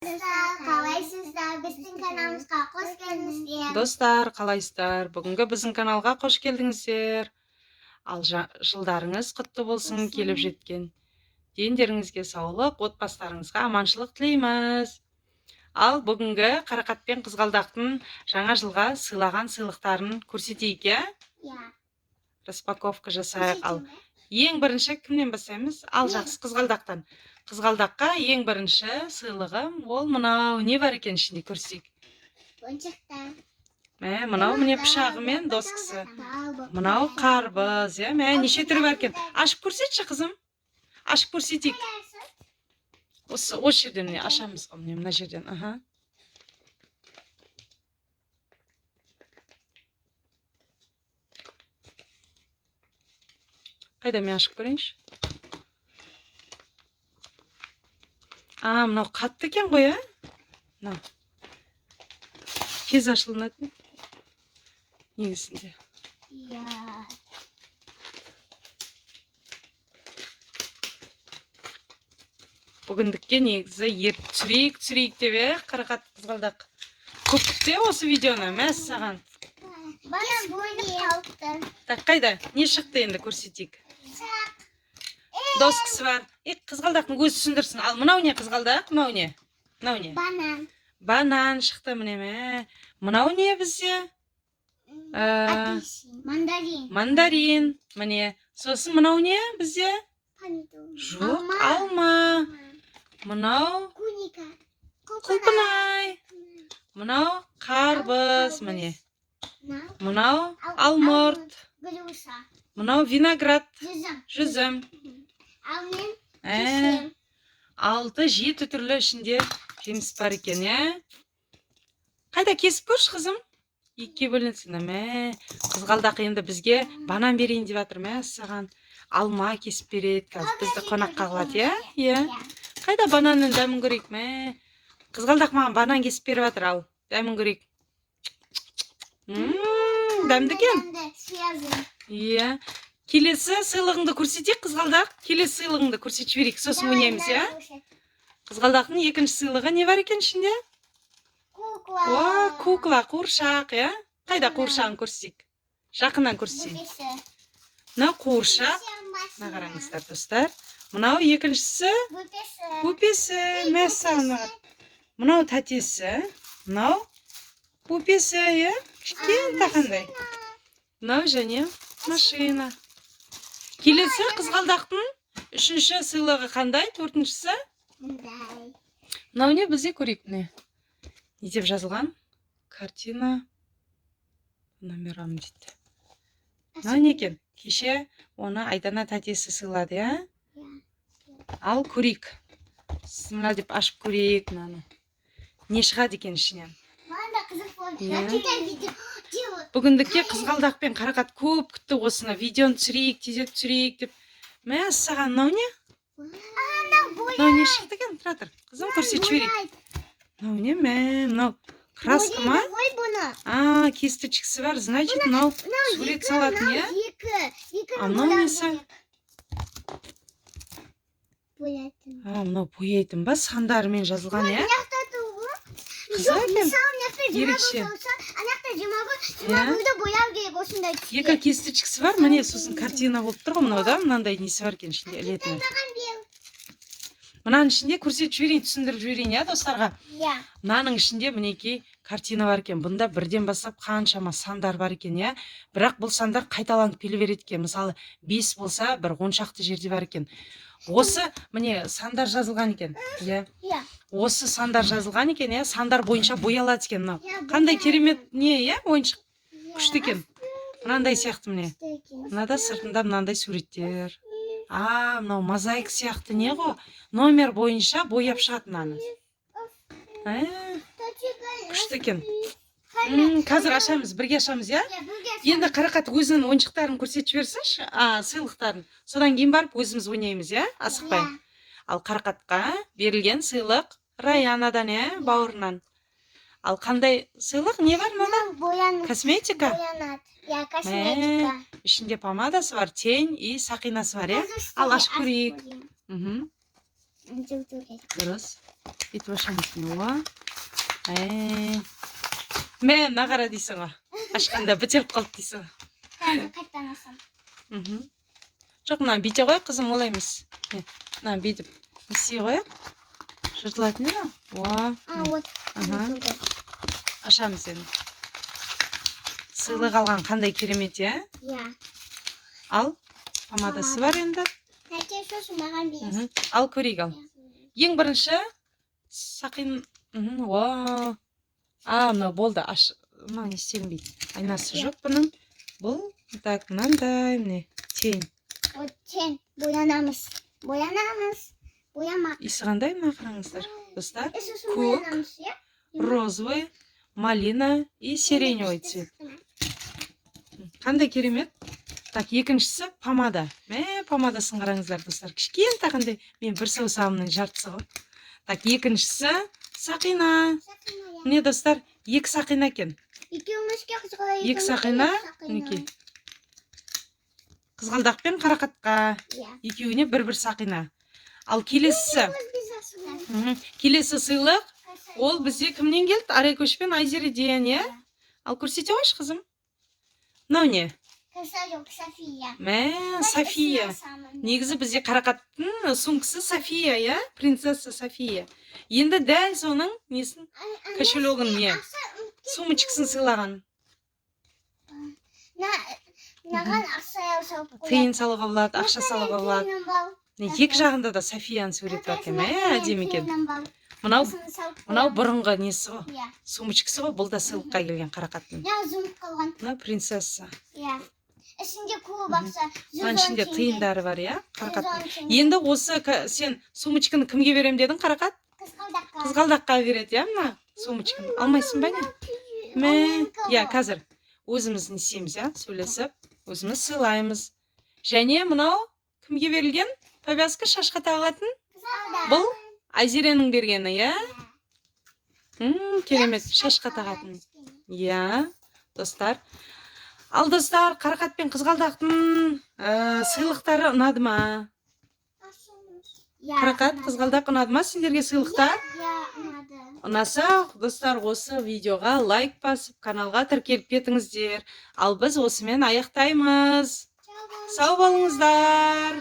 Қалайсыздар, біздің каналымызға қош келдіңіздер. Достар, қалайсыздар? Бүгінгі біздің каналға қош келдіңіздер. Ал жылдарыңыз құтты болсын, келіп жеткен. Дендеріңізге саулық, отбасыларыңызға аманшылық тілейміз. Ал бүгінгі Қарақат пен Қызғалдақтың жаңа жылға сыйлаған сыйлықтарын көрсетейік, иә? Распаковка жасайық. Ал ең бірінші кімнен бастаймыз? Ал жақсы Қызғалдақтан. Қызғалдаққа ең бірінші сыйлығым ол мынау. Не бар екен ішінде көрсетейік. Ойыншықтар. Мынау міне пышағы мен доскасы. Мынау қарбыз, неше түрі бар екен. Ашып көрсетші, қызым. Ашып көрсетейік. Осы жерден ашамыз ғой, мына жерден. Қайда мен ашып көрейінші. Мынау қатты екен ғой, Мынау. Тез ашылынатын. Негізінде. Бүгіндікке негізі түсірейік деп Қарақат Қызғалдақ. Көп күтті осы видеоны, мәз саған. Банан бойы қалыпты. Так, қайда? Не шықты енді көрсетейік. Доскасы бар. Қызғалдақтың өзі түсіндірсін. Ал мынау не Қызғалдақ? Мынау не? Банан. Банан шықты міне. Мынау не бізде? Мандарин. Мандарин. Міне. Сосын мынау не бізде? Жоқ, алма. Мынау құлпынай. Мынау қарбыз. Міне. Мынау алмұрт. Мынау виноград. Жүзім. 6-7 түрлі ішінде жеміс бар екен, Қайда кесіп көрші, қызым? Екіге бөлінсін. Қызғалдақ енді бізге банан берейін деп жатыр, саған. Алма кесіп береді, қазір бізді қонаққа қылады, Қайда бананның дәмін көрейік, Қызғалдақ маған банан кесіп беріп жатыр, ал дәмін көрейік. Дәмді екен? Келесі сыйлығыңды көрсетейік, Қызғалдақ. Келесі сыйлығыңды көрсетіп жіберейік, сосын ойнаймыз, Қызғалдақтың екінші сыйлығы не бар екен ішінде? Кукла, қуыршақ, Қайда қуыршағын көрсетейік? Жақыннан көрсетейік. Мынау қуыршақ. Мына қараңыздар, достар. Мынау екіншісі көпесі. Мынау тәтесі. Мынау көпесі, кішкентай қандай. Мынау және машина. Келесі Қызғалдақтың үшінші сыйлығы қандай? Төртіншісі? Мынау не бізде көрейік, не деп жазылған? Картина номерам дейді. Мынау не екен? Кеше оны Айдана тәтесі сыйлады, Ал көрейік. Мына деп ашып көрейік мынаны. Не шығады екен ішінен? Бүгіндікке Қызғалдақ пен Қарақат көп күтті осыны. Видеоны түсірейік, тезек түсірейік деп. Саған мынау не? Мынау не шықты екен? Тұратыр. Қызым көрсетіп жіберейік. Мынау не? Мынау краска ма? Кесточкасы бар. Значит, мынау сурет салатын, Мынау несі? Мынау бояйтын ба? Сандарымен жазылған, Қызар екен? Ерекше. Екі кесточкасы бар. Міне сосын картина болып тұр ғой мынау, мынандай несі бар екен ішінде ілетін. Мынаның ішінде көрсетіп жіберейін, түсіндіріп жіберейін, достарға? Мынаның ішінде мінекей картина бар екен. Бұнда бірден бастап қаншама сандар бар екен, Бірақ бұл сандар қайталанып келе береді екен. Мысалы, 5 болса, бір 10 шақты жерде бар екен. Осы, міне, сандар жазылған екен. Осы сандар жазылған екен, сандар бойынша боялады екен. Қандай керемет не, ойыншық күшті екен. Мынандай сияқты міне. Мынада сыртында мынандай суреттер. Мынау мозаик сияқты не ғой? Номер бойынша бояп шығады мынаны. Күшті екен. Қазір ашамыз, бірге ашамыз, Енді Қарақат өзінің ойыншықтарын көрсетіп жіберсінші, сыйлықтарын. Содан кейін барып өзіміз ойнаймыз, Асықпай. Ал Қарақатқа берілген сыйлық Раянадан, бауырынан. Ал қандай сыйлық? Не бар мына? Косметика? Косметика. Ішінде помадасы бар, тень и сақинасы бар, Ал ашып көрейік. Дұрыс. бүйтіп ашамыз. Мә, мына қара дейсің ғой. Ашқанда бітеліп қалды дейсің. қайтадан асам. Жоқ, мына бүйте қой, қызым, олай емес. Мына бүйтіп істей қояйық. Жыртылатын еді. Вот. Ашамыз енді. Сыйлық алған қандай керемет, иә? Иә. Ал, помадасы бар енді. Тәте сосын маған бересің. Ал, көрейік ал. Ең бірінші сақин. Мынау болды. Мынау не істелінбейді. Айнасы жоқ бұның. Бұл, так, мынандай, міне, тең. Вот тең. Боянамыз. Боямақ. Иісі қандай, мына қараңыздар. Достар, Сосын көк, боянамыз, иә? розовый, малина и сиреневый цвет. Қандай керемет. Так, екіншісі помада. Помадасын қараңыздар, достар. Кішкентай қандай. Мен бір саусағымның жартысы ғой. Так, екіншісі сақина. Міне, достар, екі сақина екен. Екеумізге қызғалдақ. Екі сақина. Мінекей. Қызғалдақ пен қарақатқа. Екеуіне бір-бір сақина. Ал келесі сыйлық. Ол бізде кімнен келді? Арайкөш пен Айзереден, иә? Ал көрсете қойшы, қызым. Мынау не? София. София. Негізі бізде қарақаттың сумкасы София, иә? Принцесса София. Енді дәл соның несін? Кошелегін, не? Сумочкасын сыйлаған. Маған ақша салып қояды. Тиын салуға болады, ақша салуға болады. Екі жағында да Софияның суреті бар екен. Әдемі екен. Мынау бұрынғы несі ғой? Сумочкасы ғой, бұл да сыйлыққа келген қарақаттың. Жұмып қалған. Мына принцесса. Ішінде көп ақша. Мына ішінде тиындары бар, иә? Қарақаттың. Енді осы сен сумочканы кімге берем дедің, қарақат? Қызғалдаққа береді, иә, мына сумочканы. Алмайсың ба не? Иә, қазір өзіміз не істейміз, иә? Сөйлесіп, өзіміз сыйлаймыз. Және мынау кімге берілген? Повязка шашқа тағылатын? Бұл Айзеренің бергені, иә? Керемет, шашқа тағатын. Иә, достар. Ал, достар, қарақат пен қызғалдақтың сыйлықтары ұнады ма? Қарақат, қызғалдақ ұнады ма сендерге сыйлықтар? Ұнаса, достар, осы видеоға лайк басып, каналға тіркеліп кетіңіздер. Ал біз осымен аяқтаймыз. Сау болыңыздар.